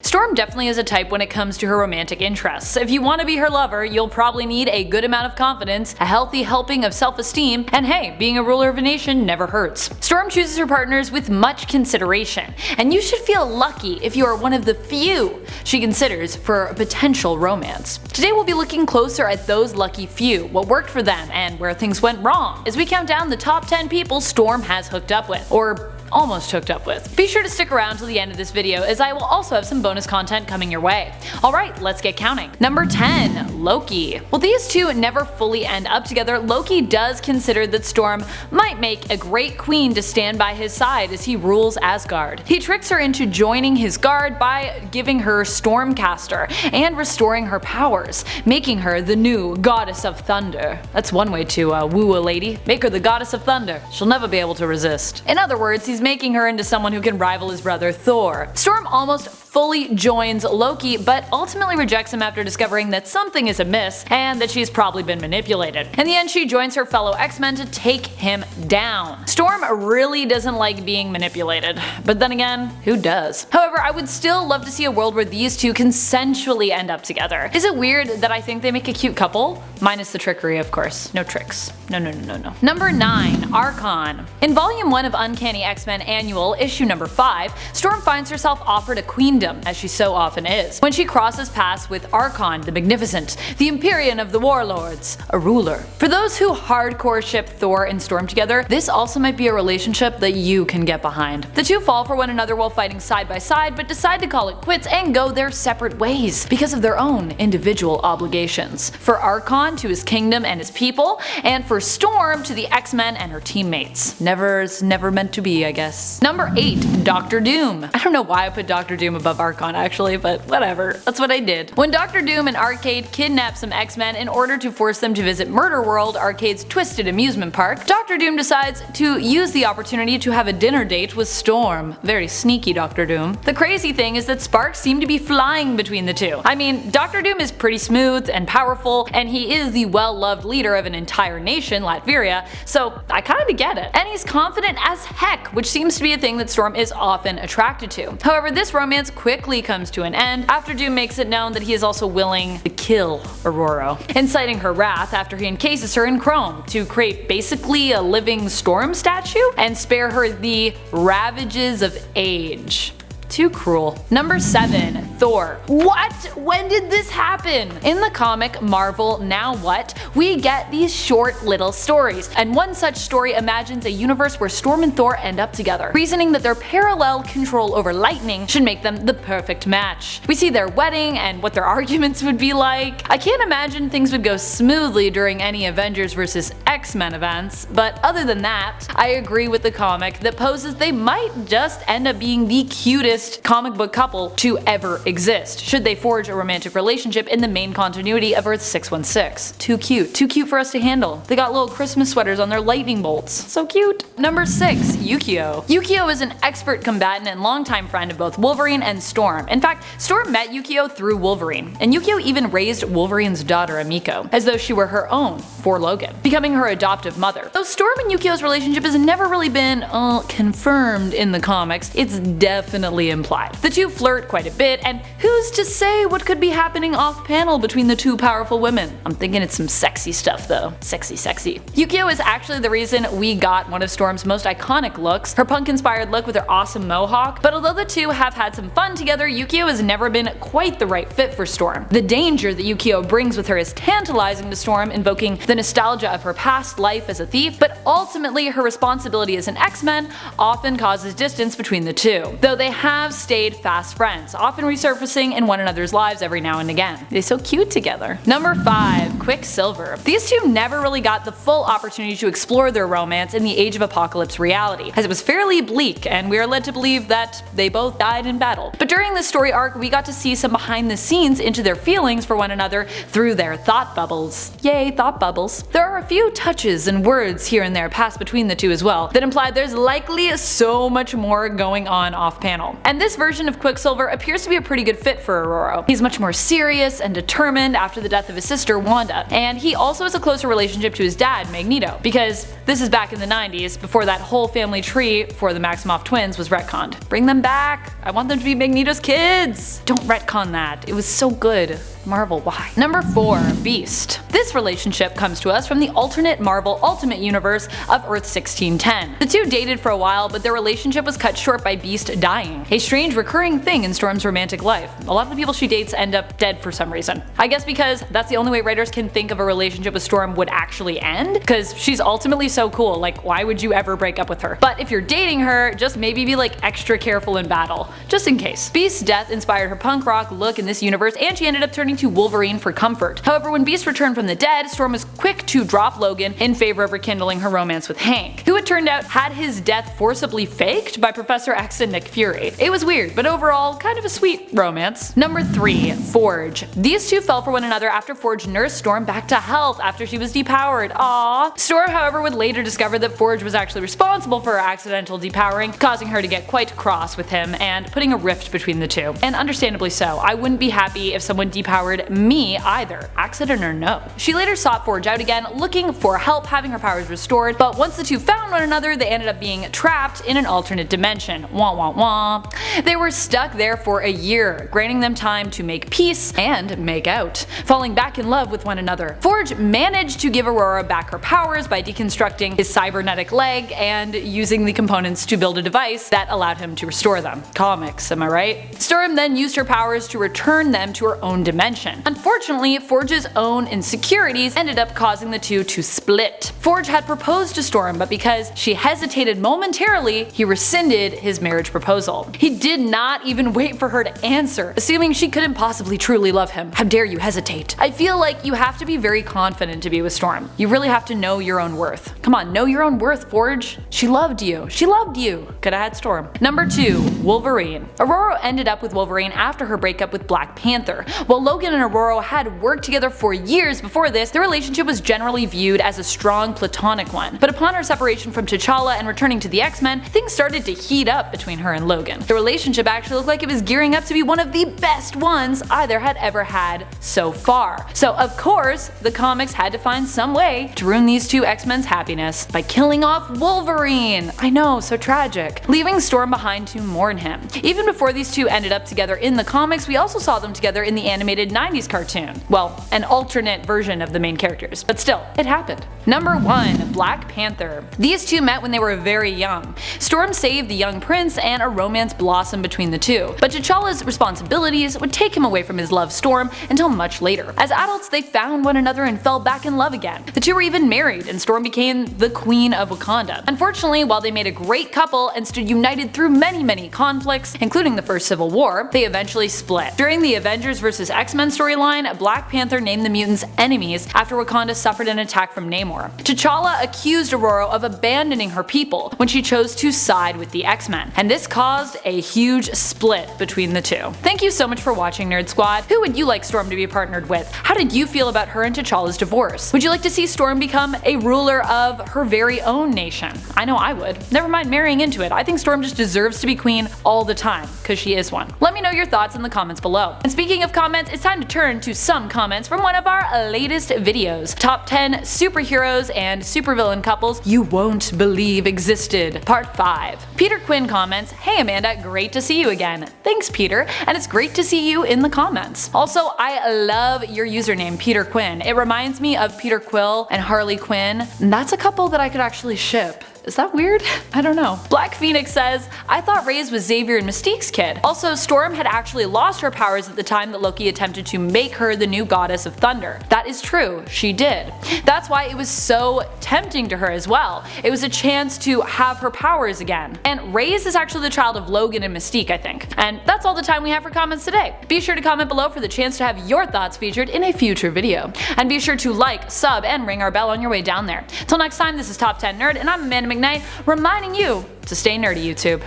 Storm definitely is a type when it comes to her romantic interests. If you want to be her lover, you'll probably need a good amount of confidence, a healthy helping of self-esteem, and hey, being a ruler of a nation never hurts. Storm chooses her partners with much consideration, and you should feel lucky if you are one of the few she considers for a potential romance. Today we'll be looking closer at those lucky few, what worked for them, and where things went wrong, as we count down the top 10 people Storm has hooked up with, or almost hooked up with. Be sure to stick around till the end of this video, as I will also have some bonus content coming your way. Alright, let's get counting. Number 10. Loki. While these two never fully end up together, Loki does consider that Storm might make a great queen to stand by his side as he rules Asgard. He tricks her into joining his guard by giving her Stormcaster and restoring her powers, making her the new Goddess of Thunder. That's one way to woo a lady. Make her the Goddess of Thunder. She'll never be able to resist. In other words, he's making her into someone who can rival his brother Thor. Storm almost fully joins Loki, but ultimately rejects him after discovering that something is amiss and that she's probably been manipulated. In the end, she joins her fellow X-Men to take him down. Storm really doesn't like being manipulated, but then again, who does? However, I would still love to see a world where these two consensually end up together. Is it weird that I think they make a cute couple? Minus the trickery, of course. No tricks. No. Number 9. Archon. In Volume 1 of Uncanny X-Men Annual, issue number 5, Storm finds herself offered a queendom, as she so often is, when she crosses paths with Archon the Magnificent, the Empyrean of the Warlords, a ruler. For those who hardcore ship Thor and Storm together, this also might be a relationship that you can get behind. The two fall for one another while fighting side by side, but decide to call it quits and go their separate ways because of their own individual obligations. For Archon to his kingdom and his people, and for Storm to the X-Men and her teammates. Never meant to be, I guess. Number 8. Doctor Doom. I don't know why I put Doctor Doom above Archon actually, but whatever, that's what I did. When Doctor Doom and Arcade kidnap some X-Men in order to force them to visit Murder World, Arcade's twisted amusement park, Doctor Doom decides to use the opportunity to have a dinner date with Storm. Very sneaky Doctor Doom. The crazy thing is that sparks seem to be flying between the two. I mean, Doctor Doom is pretty smooth and powerful, and he is the well-loved leader of an entire nation, Latveria, so I kinda get it. And he's confident as heck, which seems to be a thing that Storm is often attracted to. However, this romance quickly comes to an end after Doom makes it known that he is also willing to kill Aurora, inciting her wrath after he encases her in chrome to create basically a living Storm statue and spare her the ravages of age. Too cruel. Number 7. Thor. What? When did this happen? In the comic Marvel Now What, we get these short little stories, and one such story imagines a universe where Storm and Thor end up together, reasoning that their parallel control over lightning should make them the perfect match. We see their wedding and what their arguments would be like. I can't imagine things would go smoothly during any Avengers vs. X-Men events, but other than that, I agree with the comic that poses they might just end up being the cutest comic book couple to ever exist, should they forge a romantic relationship in the main continuity of Earth 616. Too cute for us to handle. They got little Christmas sweaters on their lightning bolts. So cute. Number 6. Yukio. Yukio is an expert combatant and longtime friend of both Wolverine and Storm. In fact, Storm met Yukio through Wolverine, and Yukio even raised Wolverine's daughter Amiko, as though she were her own for Logan, becoming her adoptive mother. Though Storm and Yukio's relationship has never really been confirmed in the comics, it's definitely implied. The two flirt quite a bit, and who's to say what could be happening off panel between the two powerful women? I'm thinking it's some sexy stuff though. Sexy. Yukio is actually the reason we got one of Storm's most iconic looks, her punk-inspired look with her awesome mohawk, but although the two have had some fun together, Yukio has never been quite the right fit for Storm. The danger that Yukio brings with her is tantalizing to Storm, invoking the nostalgia of her past life as a thief, but ultimately her responsibility as an X-Men often causes distance between the two, though they have stayed fast friends, often resurfacing in one another's lives every now and again. They're so cute together. Number 5. Quicksilver. These two never really got the full opportunity to explore their romance in the Age of Apocalypse reality, as it was fairly bleak and we are led to believe that they both died in battle. But during this story arc, we got to see some behind the scenes into their feelings for one another through their thought bubbles. Yay, thought bubbles. There are a few touches and words here and there passed between the two as well that imply there's likely so much more going on off panel. And this version of Quicksilver appears to be a pretty good fit for Aurora. He's much more serious and determined after the death of his sister Wanda, and he also has a closer relationship to his dad Magneto, because this is back in the 90s, before that whole family tree for the Maximoff twins was retconned. Bring them back! I want them to be Magneto's kids! Don't retcon that, it was so good. Marvel, why? Number 4. Beast. This relationship comes to us from the alternate Marvel Ultimate Universe of Earth 1610. The two dated for a while, but their relationship was cut short by Beast dying, a strange recurring thing in Storm's romantic life. A lot of the people she dates end up dead for some reason. I guess because that's the only way writers can think of a relationship with Storm would actually end, because she's ultimately so cool, like why would you ever break up with her? But if you're dating her, just maybe be like extra careful in battle, just in case. Beast's death inspired her punk rock look in this universe, and she ended up turning to Wolverine for comfort. However, when Beast returned from the dead, Storm was quick to drop Logan in favor of rekindling her romance with Hank, who it turned out had his death forcibly faked by Professor X and Nick Fury. It was weird, but overall kind of a sweet romance. Number 3. Forge. These two fell for one another after Forge nursed Storm back to health after she was depowered. Aww. Storm, however, would later discover that Forge was actually responsible for her accidental depowering, causing her to get quite cross with him and putting a rift between the two. And understandably so. I wouldn't be happy if someone depowered me either, accident or no. She later sought Forge out again, looking for help having her powers restored, but once the two found one another, they ended up being trapped in an alternate dimension. Wah wah wah. They were stuck there for a year, granting them time to make peace and make out, falling back in love with one another. Forge managed to give Aurora back her powers by deconstructing his cybernetic leg and using the components to build a device that allowed him to restore them. Comics, am I right? Storm then used her powers to return them to her own dimension. Unfortunately, Forge's own insecurities ended up causing the two to split. Forge had proposed to Storm, but because she hesitated momentarily, he rescinded his marriage proposal. He did not even wait for her to answer, assuming she couldn't possibly truly love him. How dare you hesitate? I feel like you have to be very confident to be with Storm. You really have to know your own worth. Come on, know your own worth, Forge. She loved you. She loved you. Coulda had Storm. Number 2. Wolverine. Aurora ended up with Wolverine after her breakup with Black Panther. While Logan and Aurora had worked together for years before this, their relationship was generally viewed as a strong platonic one. But upon her separation from T'Challa and returning to the X-Men, things started to heat up between her and Logan. The relationship actually looked like it was gearing up to be one of the best ones either had ever had so far. So of course, the comics had to find some way to ruin these two X-Men's happiness by killing off Wolverine. I know, so tragic. Leaving Storm behind to mourn him. Even before these two ended up together in the comics, we also saw them together in the animated 90s cartoon. Well, an alternate version of the main characters, but still, it happened. Number 1. Black Panther. These two met when they were very young. Storm saved the young prince and a romance blossomed between the two, but T'Challa's responsibilities would take him away from his love Storm until much later. As adults, they found one another and fell back in love again. The two were even married, and Storm became the Queen of Wakanda. Unfortunately, while they made a great couple and stood united through many conflicts, including the first Civil War, they eventually split. During the Avengers vs. X-Men storyline, Black Panther named the mutants enemies after Wakanda suffered an attack from Namor. T'Challa accused Aurora of abandoning her people when she chose to side with the X-Men, and this caused a huge split between the two. Thank you so much for watching, Nerd Squad. Who would you like Storm to be partnered with? How did you feel about her and T'Challa's divorce? Would you like to see Storm become a ruler of her very own nation? I know I would. Never mind marrying into it. I think Storm just deserves to be queen all the time, because she is one. Let me know your thoughts in the comments below. And speaking of comments, it's time to turn to some comments from one of our latest videos. Top 10 superheroes and supervillain couples you won't believe existed. Part 5. Peter Quinn comments, "Hey Amanda, great to see you again." Thanks Peter, and it's great to see you in the comments. Also, I love your username Peter Quinn. It reminds me of Peter Quill and Harley Quinn. That's a couple that I could actually ship. Is that weird? I don't know. Black Phoenix says, "I thought Reyes was Xavier and Mystique's kid." Also, Storm had actually lost her powers at the time that Loki attempted to make her the new goddess of thunder. That is true, she did. That's why it was so tempting to her as well. It was a chance to have her powers again. And Reyes is actually the child of Logan and Mystique, I think. And that's all the time we have for comments today. Be sure to comment below for the chance to have your thoughts featured in a future video. And be sure to like, sub, and ring our bell on your way down there. Till next time, this is Top 10 Nerd, and I'm Amanda McKnight, reminding you to stay nerdy, YouTube.